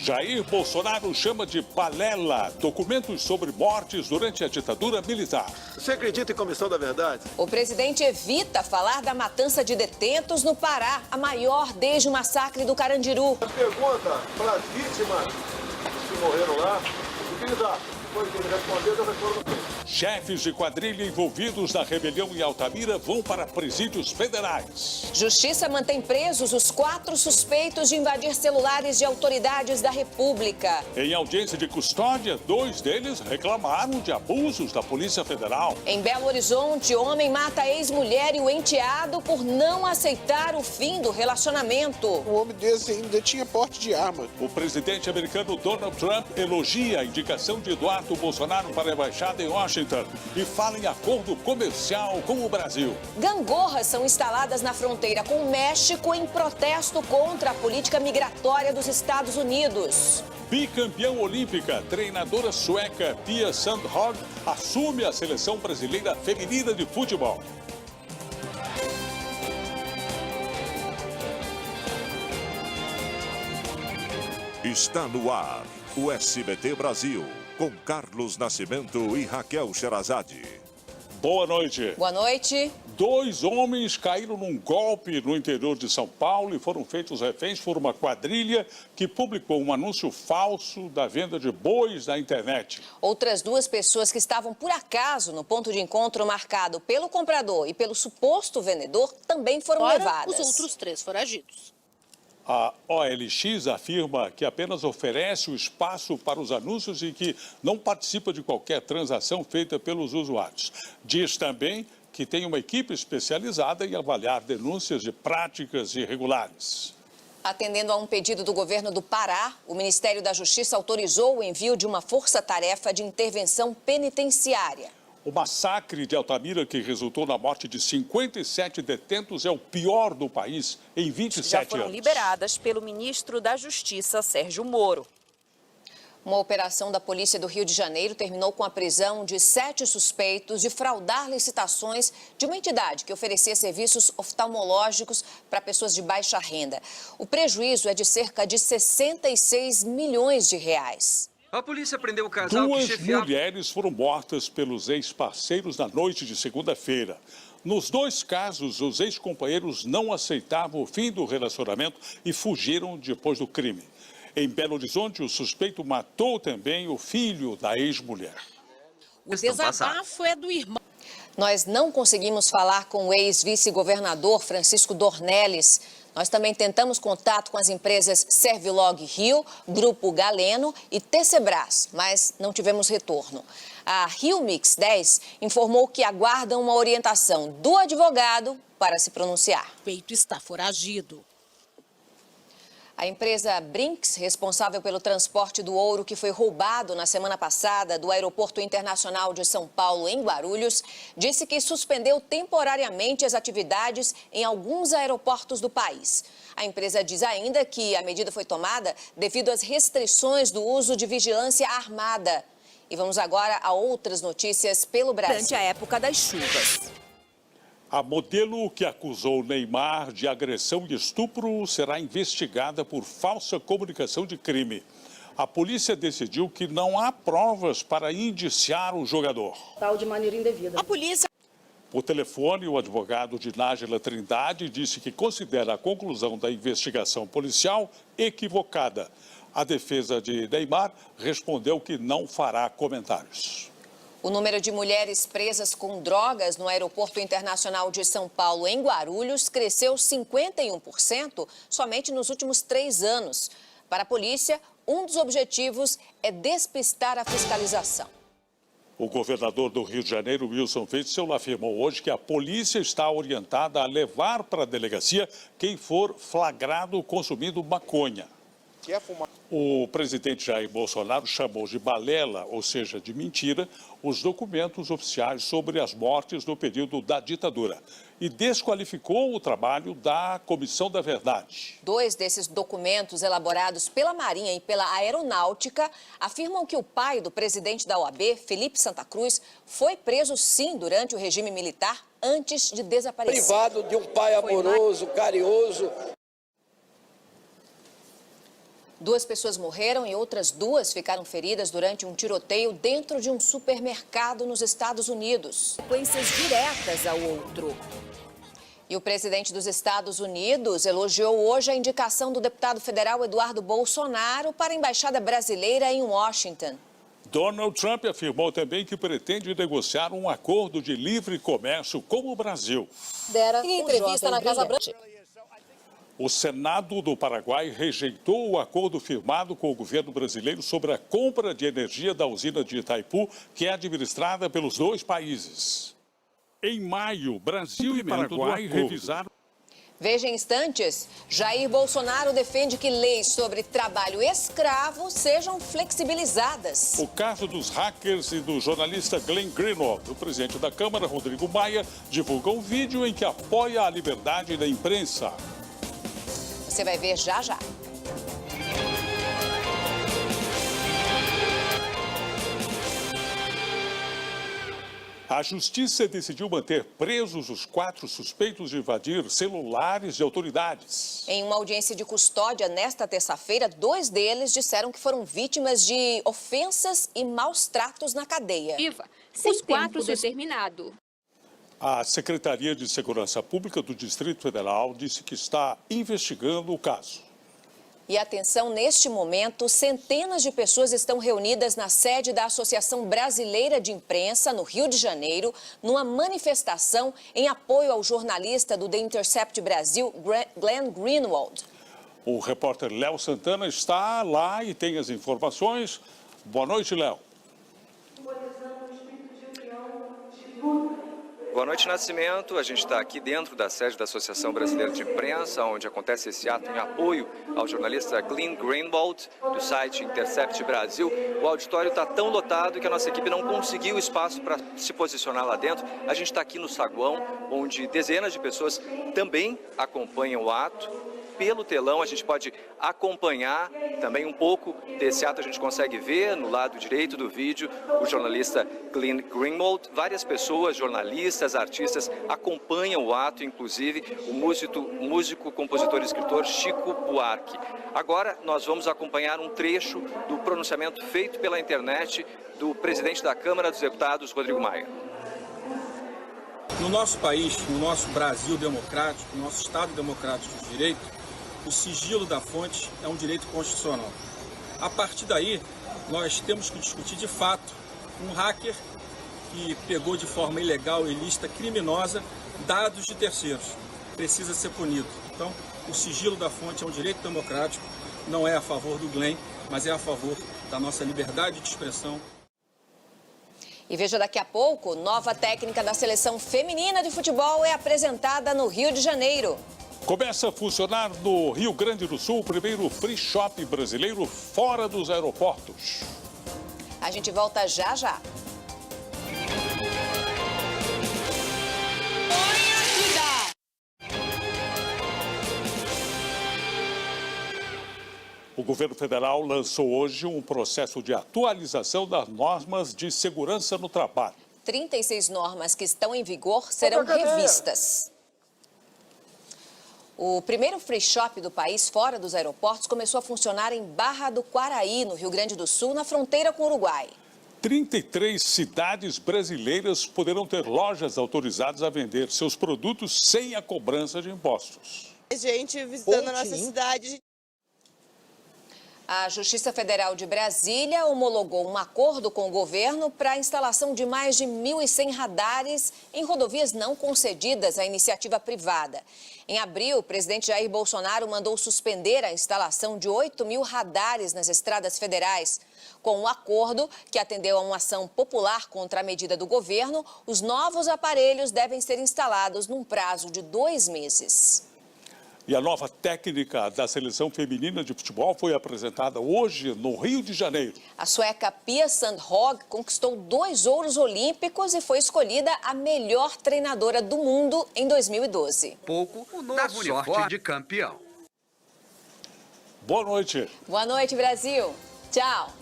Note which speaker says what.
Speaker 1: Jair Bolsonaro chama de balela documentos sobre mortes durante a ditadura militar.
Speaker 2: Você acredita em comissão da verdade?
Speaker 3: O presidente evita falar da matança de detentos no Pará, a maior desde o massacre do Carandiru.
Speaker 2: A pergunta para as vítimas que morreram lá, o que eles acham? Depois que ele respondeu, eu respondo.
Speaker 1: Chefes de quadrilha envolvidos na rebelião em Altamira vão para presídios federais.
Speaker 3: Justiça mantém presos os 4 suspeitos de invadir celulares de autoridades da República.
Speaker 1: Em audiência de custódia, 2 deles reclamaram de abusos da Polícia Federal.
Speaker 3: Em Belo Horizonte, homem mata a ex-mulher e o enteado por não aceitar o fim do relacionamento.
Speaker 4: Um homem desse ainda tinha porte de arma.
Speaker 1: O presidente americano Donald Trump elogia a indicação de Eduardo Bolsonaro para a embaixada em Washington e fala em acordo comercial com o Brasil.
Speaker 3: Gangorras são instaladas na fronteira com o México em protesto contra a política migratória dos Estados Unidos.
Speaker 1: Bicampeã olímpica, treinadora sueca Pia Sundhage assume a seleção brasileira feminina de futebol.
Speaker 5: Está no ar o SBT Brasil, com Carlos Nascimento e Raquel Sherazade.
Speaker 1: Boa noite.
Speaker 3: Boa noite.
Speaker 1: 2 homens caíram num golpe no interior de São Paulo e foram feitos reféns por uma quadrilha que publicou um anúncio falso da venda de bois na internet.
Speaker 3: Outras 2 pessoas que estavam por acaso no ponto de encontro marcado pelo comprador e pelo suposto vendedor também foram levadas.
Speaker 6: Os outros 3 foragidos.
Speaker 1: A OLX afirma que apenas oferece o espaço para os anúncios e que não participa de qualquer transação feita pelos usuários. Diz também que tem uma equipe especializada em avaliar denúncias de práticas irregulares.
Speaker 3: Atendendo a um pedido do governo do Pará, o Ministério da Justiça autorizou o envio de uma força-tarefa de intervenção penitenciária.
Speaker 1: O massacre de Altamira, que resultou na morte de 57 detentos, é o pior do país em 27
Speaker 6: Já foram
Speaker 1: anos.
Speaker 6: liberadas pelo ministro da Justiça, Sérgio Moro.
Speaker 3: Uma operação da Polícia do Rio de Janeiro terminou com a prisão de 7 suspeitos de fraudar licitações de uma entidade que oferecia serviços oftalmológicos para pessoas de baixa renda. O prejuízo é de cerca de 66 milhões de reais.
Speaker 7: A polícia prendeu o casal que
Speaker 1: 2
Speaker 7: chefiava...
Speaker 1: mulheres foram mortas pelos ex-parceiros na noite de segunda-feira. Nos 2 casos, os ex-companheiros não aceitavam o fim do relacionamento e fugiram depois do crime. Em Belo Horizonte, o suspeito matou também o filho da ex-mulher.
Speaker 6: O desabafo é do irmão.
Speaker 3: Nós não conseguimos falar com o ex-vice-governador Francisco Dornelles. Nós também tentamos contato com as empresas Servilog Rio, Grupo Galeno e TCBras, mas não tivemos retorno. A Rio Mix 10 informou que aguardam uma orientação do advogado para se pronunciar.
Speaker 6: O suspeito está foragido.
Speaker 3: A empresa Brinks, responsável pelo transporte do ouro que foi roubado na semana passada do Aeroporto Internacional de São Paulo, em Guarulhos, disse que suspendeu temporariamente as atividades em alguns aeroportos do país. A empresa diz ainda que a medida foi tomada devido às restrições do uso de vigilância armada. E vamos agora a outras notícias pelo Brasil.
Speaker 6: Durante a época das chuvas.
Speaker 1: A modelo que acusou Neymar de agressão e estupro será investigada por falsa comunicação de crime. A polícia decidiu que não há provas para indiciar o jogador.
Speaker 8: Tal de maneira indevida.
Speaker 6: A polícia...
Speaker 1: Por telefone, o advogado de Nájila Trindade disse que considera a conclusão da investigação policial equivocada. A defesa de Neymar respondeu que não fará comentários.
Speaker 3: O número de mulheres presas com drogas no Aeroporto Internacional de São Paulo, em Guarulhos, cresceu 51% somente nos últimos 3 anos. Para a polícia, um dos objetivos é despistar a fiscalização.
Speaker 1: O governador do Rio de Janeiro, Wilson Witzel, afirmou hoje que a polícia está orientada a levar para a delegacia quem for flagrado consumindo maconha. O presidente Jair Bolsonaro chamou de balela, ou seja, de mentira, os documentos oficiais sobre as mortes no período da ditadura e desqualificou o trabalho da Comissão da Verdade.
Speaker 3: 2 desses documentos elaborados pela Marinha e pela Aeronáutica afirmam que o pai do presidente da OAB, Felipe Santa Cruz, foi preso sim durante o regime militar antes de desaparecer.
Speaker 9: Privado de um pai amoroso, carinhoso.
Speaker 3: 2 pessoas morreram e outras 2 ficaram feridas durante um tiroteio dentro de um supermercado nos Estados Unidos.
Speaker 6: Consequências diretas ao outro.
Speaker 3: E o presidente dos Estados Unidos elogiou hoje a indicação do deputado federal Eduardo Bolsonaro para a embaixada brasileira em Washington.
Speaker 1: Donald Trump afirmou também que pretende negociar um acordo de livre comércio com o Brasil.
Speaker 3: Em entrevista na Casa Branca.
Speaker 1: O Senado do Paraguai rejeitou o acordo firmado com o governo brasileiro sobre a compra de energia da usina de Itaipu, que é administrada pelos 2 países. Em maio, Brasil e Paraguai revisaram.
Speaker 3: Veja em instantes, Jair Bolsonaro defende que leis sobre trabalho escravo sejam flexibilizadas.
Speaker 1: O caso dos hackers e do jornalista Glenn Greenwald. O presidente da Câmara, Rodrigo Maia, divulga um vídeo em que apoia a liberdade da imprensa.
Speaker 3: Você vai ver já já.
Speaker 1: A Justiça decidiu manter presos os 4 suspeitos de invadir celulares de autoridades.
Speaker 3: Em uma audiência de custódia nesta terça-feira, 2 deles disseram que foram vítimas de ofensas e maus tratos na cadeia.
Speaker 8: Os 4 determinado.
Speaker 1: A Secretaria de Segurança Pública do Distrito Federal disse que está investigando o caso.
Speaker 3: E atenção, neste momento, centenas de pessoas estão reunidas na sede da Associação Brasileira de Imprensa, no Rio de Janeiro, numa manifestação em apoio ao jornalista do The Intercept Brasil, Glenn Greenwald.
Speaker 1: O repórter Léo Santana está lá e tem as informações. Boa noite, Léo.
Speaker 7: Boa noite, Nascimento. A gente está aqui dentro da sede da Associação Brasileira de Imprensa, onde acontece esse ato em apoio ao jornalista Glenn Greenwald, do site Intercept Brasil. O auditório está tão lotado que a nossa equipe não conseguiu espaço para se posicionar lá dentro. A gente está aqui no saguão, onde dezenas de pessoas também acompanham o ato. Pelo telão a gente pode acompanhar também um pouco desse ato, a gente consegue ver no lado direito do vídeo o jornalista Glenn Greenwald. Várias pessoas, jornalistas, artistas acompanham o ato, inclusive o músico, compositor e escritor Chico Buarque. Agora nós vamos acompanhar um trecho do pronunciamento feito pela internet do presidente da Câmara dos Deputados, Rodrigo Maia.
Speaker 9: No nosso país, no nosso Brasil democrático, no nosso Estado democrático de direito, o sigilo da fonte é um direito constitucional. A partir daí, nós temos que discutir de fato um hacker que pegou de forma ilegal, ilícita, criminosa, dados de terceiros. Precisa ser punido. Então, o sigilo da fonte é um direito democrático, não é a favor do Glenn, mas é a favor da nossa liberdade de expressão.
Speaker 3: E veja daqui a pouco, nova técnica da seleção feminina de futebol é apresentada no Rio de Janeiro.
Speaker 1: Começa a funcionar no Rio Grande do Sul o primeiro free shop brasileiro fora dos aeroportos.
Speaker 3: A gente volta já já.
Speaker 1: O governo federal lançou hoje um processo de atualização das normas de segurança no trabalho.
Speaker 3: 36 normas que estão em vigor serão revistas. O primeiro free shop do país fora dos aeroportos começou a funcionar em Barra do Quaraí, no Rio Grande do Sul, na fronteira com o Uruguai.
Speaker 1: 33 cidades brasileiras poderão ter lojas autorizadas a vender seus produtos sem a cobrança de impostos.
Speaker 10: Gente visitando a nossa cidade.
Speaker 3: A Justiça Federal de Brasília homologou um acordo com o governo para a instalação de mais de 1.100 radares em rodovias não concedidas à iniciativa privada. Em abril, o presidente Jair Bolsonaro mandou suspender a instalação de 8.000 radares nas estradas federais. Com o acordo, que atendeu a uma ação popular contra a medida do governo, os novos aparelhos devem ser instalados num prazo de 2 meses.
Speaker 1: E a nova técnica da seleção feminina de futebol foi apresentada hoje no Rio de Janeiro.
Speaker 3: A sueca Pia Sundhage conquistou 2 ouros olímpicos e foi escolhida a melhor treinadora do mundo em 2012.
Speaker 7: Pouco da sorte de campeão.
Speaker 1: Boa noite.
Speaker 3: Boa noite, Brasil. Tchau.